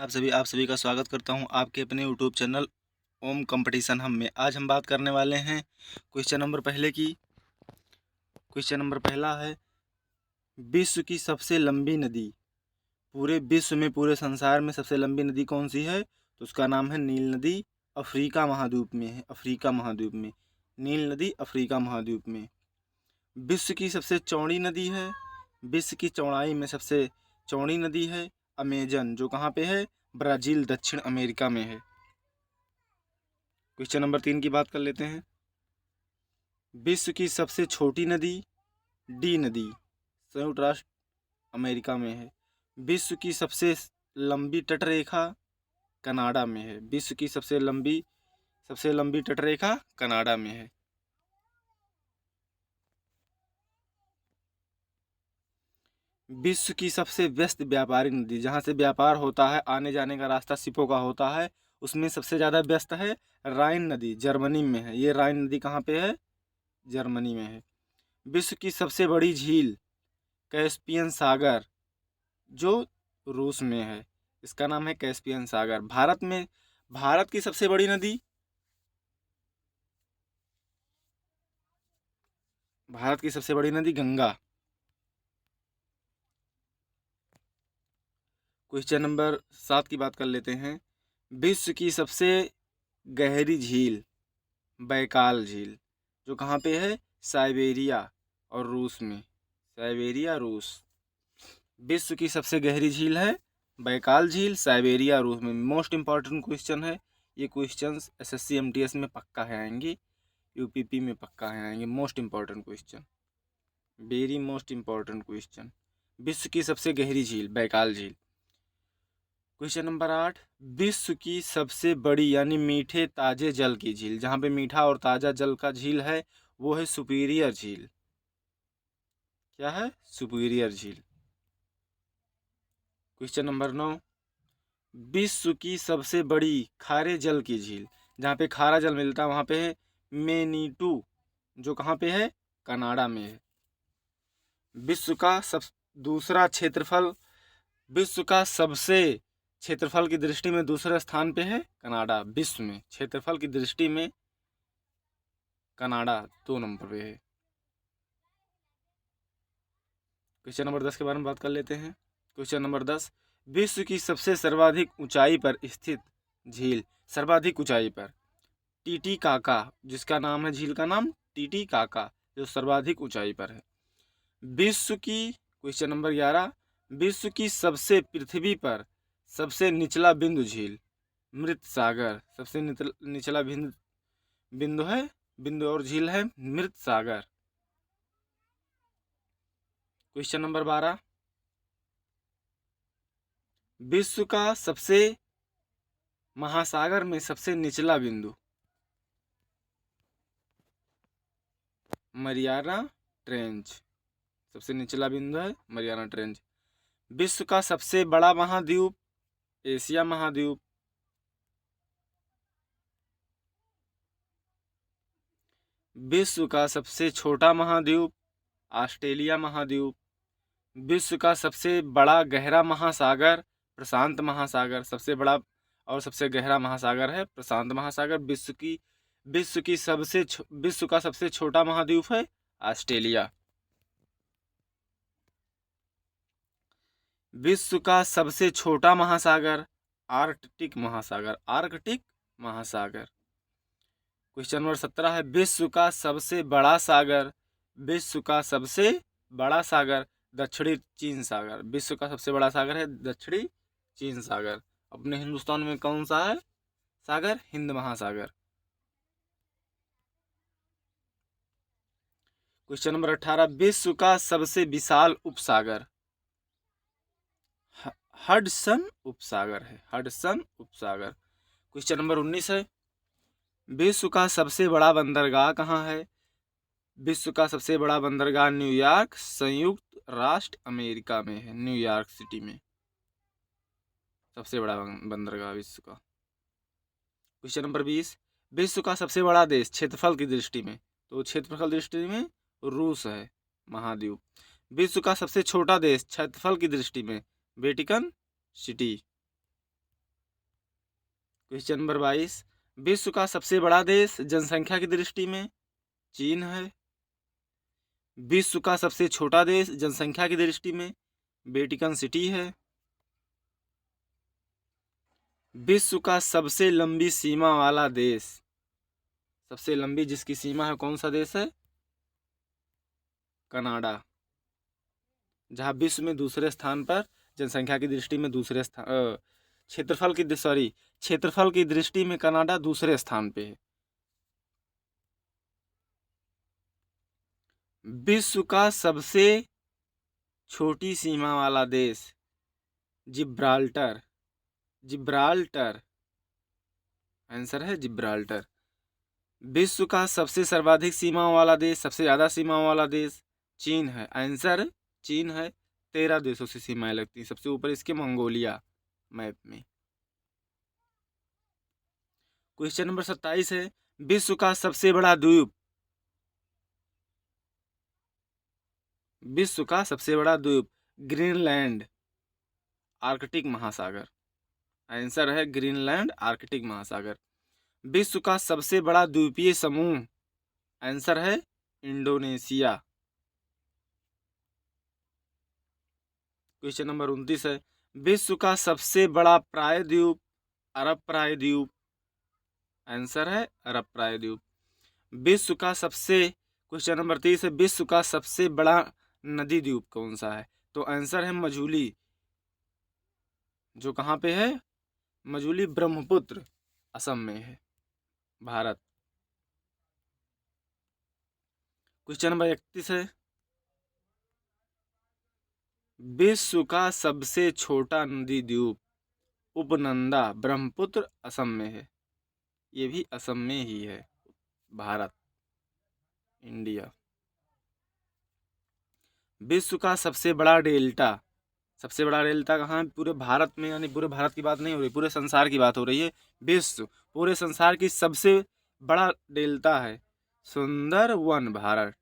आप सभी का स्वागत करता हूं आपके अपने यूट्यूब चैनल ओम कंपटीशन हम में। आज हम बात करने वाले हैं क्वेश्चन नंबर पहले की। क्वेश्चन नंबर पहला है, विश्व की सबसे लंबी नदी, पूरे विश्व में, पूरे संसार में सबसे लंबी नदी कौन सी है? तो उसका नाम है नील नदी। अफ्रीका महाद्वीप में है, अफ्रीका महाद्वीप में नील नदी अफ्रीका महाद्वीप में। विश्व की सबसे चौड़ी नदी है, विश्व की चौड़ाई में सबसे चौड़ी नदी है अमेजन, जो कहाँ पे है? ब्राज़ील, दक्षिण अमेरिका में है। क्वेश्चन नंबर 3 की बात कर लेते हैं। विश्व की सबसे छोटी नदी डी नदी, संयुक्त राष्ट्र अमेरिका में है। विश्व की सबसे लंबी तटरेखा कनाडा में है। विश्व की सबसे लंबी तटरेखा कनाडा में है। विश्व की सबसे व्यस्त व्यापारी नदी, जहाँ से व्यापार होता है, आने जाने का रास्ता शिपों का होता है, उसमें सबसे ज़्यादा व्यस्त है राइन नदी, जर्मनी में है। ये राइन नदी कहाँ पे है? जर्मनी में है। विश्व की सबसे बड़ी झील कैस्पियन सागर, जो रूस में है, इसका नाम है कैस्पियन सागर। भारत की सबसे बड़ी नदी, भारत की सबसे बड़ी नदी गंगा। क्वेश्चन नंबर 7 की बात कर लेते हैं। विश्व की सबसे गहरी झील बैकाल झील, जो कहाँ पे है? साइबेरिया और रूस में, साइबेरिया रूस। विश्व की सबसे गहरी झील है बैकाल झील, साइबेरिया रूस में। मोस्ट इंपॉर्टेंट क्वेश्चन है ये। क्वेश्चंस एसएससी एमटीएस में पक्का है आएंगे, यूपीपी में पक्का है आएंगे। Most important question, very most important question. विश्व की सबसे गहरी झील बैकाल झील। क्वेश्चन नंबर 8, विश्व की सबसे बड़ी यानी मीठे ताजे जल की झील, जहाँ पे मीठा और ताज़ा जल का झील है, वो है सुपीरियर झील। क्या है? सुपीरियर झील। क्वेश्चन नंबर 9, विश्व की सबसे बड़ी खारे जल की झील, जहाँ पे खारा जल मिलता है, वहाँ पे है मेनीटू, जो कहाँ पे है? कनाडा में है। विश्व का दूसरा क्षेत्रफल, विश्व का सबसे क्षेत्रफल की दृष्टि में दूसरे स्थान पे है कनाडा। विश्व में क्षेत्रफल की दृष्टि में कनाडा 2 नंबर पे है। क्वेश्चन नंबर 10 के बारे में बात कर लेते हैं। क्वेश्चन नंबर 10, विश्व की सबसे सर्वाधिक ऊंचाई पर स्थित झील, सर्वाधिक ऊंचाई पर टीटीकाका, जिसका नाम है, झील का नाम टीटीकाका, जो सर्वाधिक ऊंचाई पर है। विश्व की, क्वेश्चन नंबर 11, विश्व की सबसे पृथ्वी पर सबसे निचला बिंदु झील मृत सागर, सबसे निचला बिंदु है, बिंदु और झील है मृत सागर। क्वेश्चन नंबर 12, विश्व का सबसे महासागर में सबसे निचला बिंदु मरियाना ट्रेंच, सबसे निचला बिंदु है मरियाना ट्रेंच। विश्व का सबसे बड़ा महाद्वीप एशिया महाद्वीप। विश्व का सबसे छोटा महाद्वीप ऑस्ट्रेलिया महाद्वीप। विश्व का सबसे बड़ा गहरा महासागर प्रशांत महासागर, सबसे बड़ा और सबसे गहरा महासागर है प्रशांत महासागर। विश्व का सबसे छोटा महाद्वीप है ऑस्ट्रेलिया। विश्व का सबसे छोटा महासागर आर्कटिक महासागर, आर्कटिक महासागर। क्वेश्चन नंबर 17 है, विश्व का सबसे बड़ा सागर, विश्व का सबसे बड़ा सागर दक्षिणी चीन सागर। विश्व का सबसे बड़ा सागर है दक्षिणी चीन सागर। अपने हिंदुस्तान में कौन सा है सागर? हिंद महासागर। क्वेश्चन नंबर 18, विश्व का सबसे विशाल उपसागर हडसन उपसागर है, हडसन उपसागर। क्वेश्चन नंबर 19 है, विश्व का सबसे बड़ा बंदरगाह कहाँ है? विश्व का सबसे बड़ा बंदरगाह न्यूयॉर्क, संयुक्त राष्ट्र अमेरिका में है, न्यूयॉर्क सिटी में सबसे बड़ा बंदरगाह विश्व का। क्वेश्चन नंबर 20, विश्व का सबसे बड़ा देश क्षेत्रफल की दृष्टि में, तो क्षेत्रफल की दृष्टि में रूस है महाद्वीप। विश्व का सबसे छोटा देश क्षेत्रफल की दृष्टि में वेटिकन सिटी। क्वेश्चन नंबर 22, विश्व का सबसे बड़ा देश जनसंख्या की दृष्टि में चीन है। विश्व का सबसे छोटा देश जनसंख्या की दृष्टि में वेटिकन सिटी है। विश्व का सबसे लंबी सीमा वाला देश, सबसे लंबी जिसकी सीमा है, कौन सा देश है? कनाडा, जहां विश्व में दूसरे स्थान पर, जनसंख्या की दृष्टि में दूसरे स्थान, क्षेत्रफल की दृष्टि में कनाडा दूसरे स्थान पे है। विश्व का सबसे छोटी सीमा वाला देश जिब्राल्टर, जिब्राल्टर, आंसर है जिब्राल्टर। विश्व का सबसे सर्वाधिक सीमा वाला देश, सबसे ज्यादा सीमा वाला देश चीन है, आंसर चीन है। 13 देशों से सीमाएं लगती हैं, सबसे ऊपर इसके मंगोलिया मैप में। क्वेश्चन नंबर 27 है, विश्व का सबसे बड़ा द्वीप, विश्व का सबसे बड़ा द्वीप ग्रीनलैंड, आर्कटिक महासागर, आंसर है ग्रीनलैंड, आर्कटिक महासागर। विश्व का सबसे बड़ा द्वीपीय समूह, आंसर है इंडोनेशिया। क्वेश्चन नंबर 29 है, विश्व का सबसे बड़ा प्रायद्वीप अरब प्रायद्वीप, आंसर है अरब प्रायद्वीप। विश्व का सबसे, क्वेश्चन नंबर 30 है, विश्व का सबसे बड़ा नदी द्वीप कौन सा है? तो आंसर है मजूली, जो कहाँ पे है? मजूली ब्रह्मपुत्र, असम में है, भारत। क्वेश्चन नंबर 31 है, विश्व का सबसे छोटा नदी द्वीप उपनंदा, ब्रह्मपुत्र, असम में है, ये भी असम में ही है, भारत, इंडिया। विश्व का सबसे बड़ा डेल्टा, सबसे बड़ा डेल्टा कहाँ है? पूरे भारत में, यानी पूरे भारत की बात नहीं हो रही, पूरे संसार की बात हो रही है। विश्व, पूरे संसार की सबसे बड़ा डेल्टा है सुंदरवन भारत,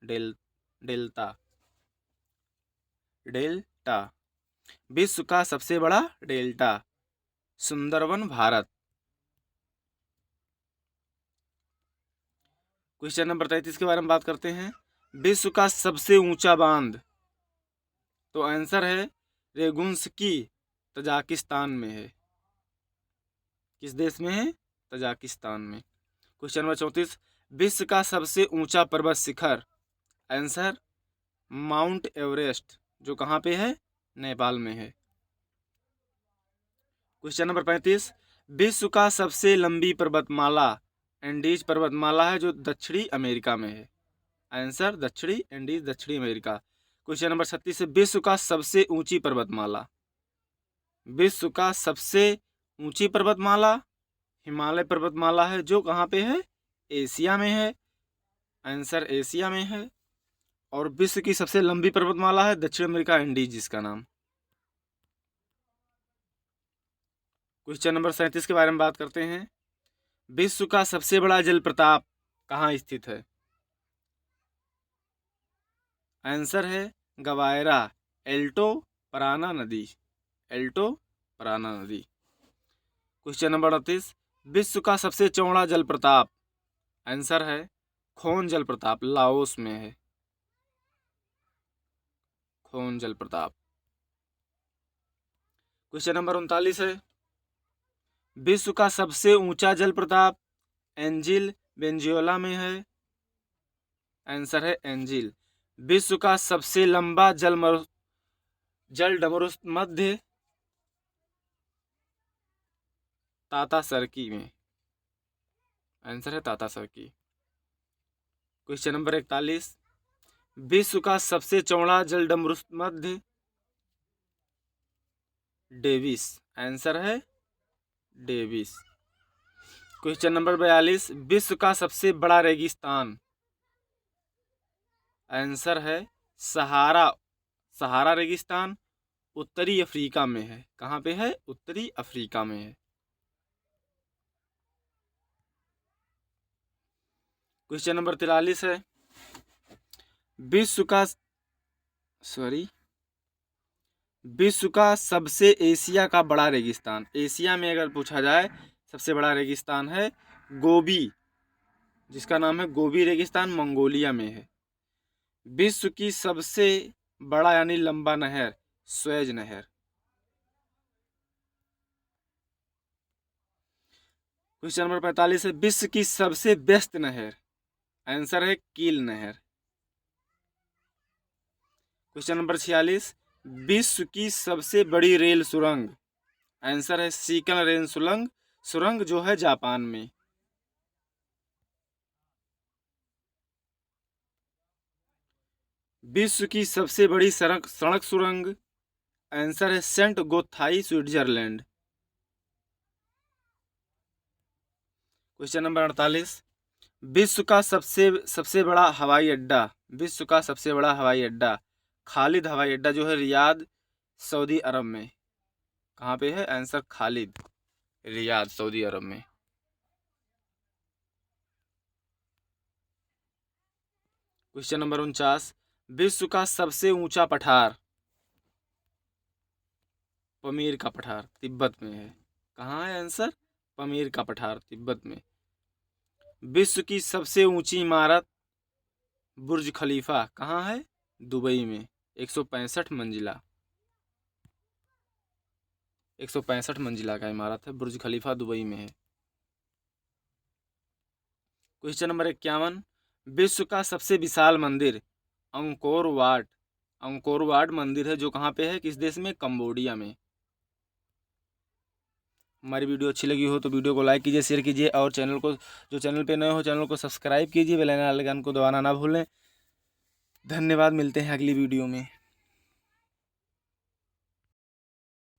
डेल्टा, डेल्टा, विश्व का सबसे बड़ा delta Sundarban Bharat. Question number 33 के बारे में बात करते हैं, विश्व का सबसे ऊंचा बांध, तो आंसर है रेगुंस्की, तजाकिस्तान में है। किस देश में है? तजाकिस्तान में। क्वेश्चन नंबर 34, विश्व का सबसे ऊंचा पर्वत शिखर, आंसर माउंट एवरेस्ट, जो कहाँ पे है? नेपाल में है। क्वेश्चन नंबर 35, विश्व का सबसे लंबी पर्वतमाला एंडीज पर्वतमाला है, जो दक्षिणी अमेरिका में है, आंसर दक्षिणी एंडीज, दक्षिणी अमेरिका। क्वेश्चन नंबर 36 है, विश्व का सबसे ऊंची पर्वतमाला, विश्व का सबसे ऊंची पर्वतमाला हिमालय पर्वतमाला है, जो कहाँ पे है? एशिया में है, आंसर एशिया में है। और विश्व की सबसे लंबी पर्वतमाला है दक्षिण अमेरिका एंडीज, जिसका नाम। क्वेश्चन नंबर 37 के बारे में बात करते हैं, विश्व का सबसे बड़ा जलप्रपात कहाँ स्थित है? आंसर है गवायरा, एल्टो पराना नदी, एल्टो पराना नदी। क्वेश्चन नंबर 38, विश्व का सबसे चौड़ा जलप्रपात, आंसर है खोन जलप्रपात, लाओस में है, खोन जलप्रपात। क्वेश्चन नंबर 39 है, विश्व का सबसे ऊंचा जलप्रपात एंजिल वेनेजुएला में है, आंसर है एंजिल। विश्व का सबसे लंबा जलडमरू मध्य ताता सर्की में, आंसर है ताता सर्की। क्वेश्चन नंबर 41, विश्व का सबसे चौड़ा जलडमरू मध्य डेविस, आंसर है डेविस। क्वेश्चन नंबर 42, विश्व का सबसे बड़ा रेगिस्तान, आंसर है सहारा, सहारा रेगिस्तान, उत्तरी अफ्रीका में है, कहाँ पे है? उत्तरी अफ्रीका में है। क्वेश्चन नंबर 43 है, विश्व का विश्व का सबसे एशिया का बड़ा रेगिस्तान, एशिया में अगर पूछा जाए सबसे बड़ा रेगिस्तान है गोबी, जिसका नाम है गोबी रेगिस्तान, मंगोलिया में है। विश्व की सबसे बड़ा यानी लंबा नहर स्वेज नहर। क्वेश्चन नंबर 45 है विश्व की सबसे व्यस्त नहर। आंसर है कील नहर। क्वेश्चन नंबर 46 विश्व की सबसे बड़ी रेल सुरंग। आंसर है सीकन रेल सुरंग, सुरंग जो है जापान में। विश्व की सबसे बड़ी सड़क सुरंग। आंसर है सेंट गोथाई, स्विट्जरलैंड। क्वेश्चन नंबर 48 विश्व का सबसे बड़ा हवाई अड्डा। विश्व का सबसे बड़ा हवाई अड्डा खालिद हवाई अड्डा जो है रियाद, सऊदी अरब में। कहाँ पे है? आंसर खालिद, रियाद, सऊदी अरब में। क्वेश्चन नंबर 49 विश्व का सबसे ऊंचा पठार। पमीर का पठार तिब्बत में है। कहाँ है? आंसर पमीर का पठार, तिब्बत में। विश्व की सबसे ऊंची इमारत बुर्ज खलीफा कहाँ है? दुबई में, 165 मंजिला। 165 मंजिला का इमारत है बुर्ज खलीफा, दुबई में है। क्वेश्चन नंबर 51 विश्व का सबसे विशाल मंदिर अंकोर वाट। अंकोर वाट मंदिर है जो कहाँ पे है? किस देश में? कंबोडिया में। हमारी वीडियो अच्छी लगी हो तो वीडियो को लाइक कीजिए, शेयर कीजिए और चैनल पे नए हो चैनल को सब्सक्राइब कीजिए, बेल आइकन को दबाना ना भूलें। धन्यवाद, मिलते हैं अगली वीडियो में।